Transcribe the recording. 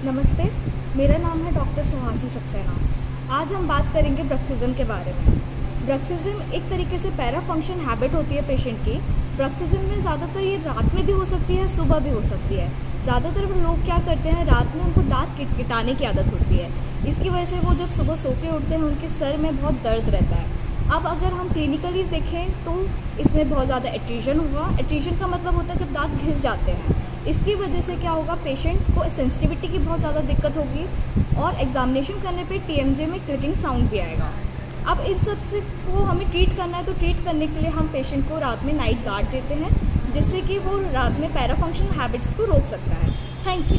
नमस्ते, मेरा नाम है डॉक्टर सुहासी सक्सेना। आज हम बात करेंगे ब्रक्सिज्म के बारे में। ब्रक्सिज्म एक तरीके से पैरा फंक्शन हैबिट होती है पेशेंट की। ब्रक्सिज्म में ज़्यादातर ये रात में भी हो सकती है, सुबह भी हो सकती है। ज़्यादातर लोग क्या करते हैं, रात में उनको दांत किटकिटाने की आदत होती है। इसकी वजह से वो जब सुबह सो के उठते हैं उनके सर में बहुत दर्द रहता है। अब अगर हम क्लिनिकली देखें तो इसमें बहुत ज़्यादा एट्रीजन होगा। एट्रीजन का मतलब होता है जब दांत घिस जाते हैं। इसकी वजह से क्या होगा, पेशेंट को सेंसिटिविटी की बहुत ज़्यादा दिक्कत होगी और एग्जामिनेशन करने पे टीएमजे में क्लिकिंग साउंड भी आएगा। अब इन सब से को हमें ट्रीट करना है, तो ट्रीट करने के लिए हम पेशेंट को रात में नाइट गार्ड देते हैं, जिससे कि वो रात में पैरा फंक्शन हैबिट्स को रोक सकता है। Thank you.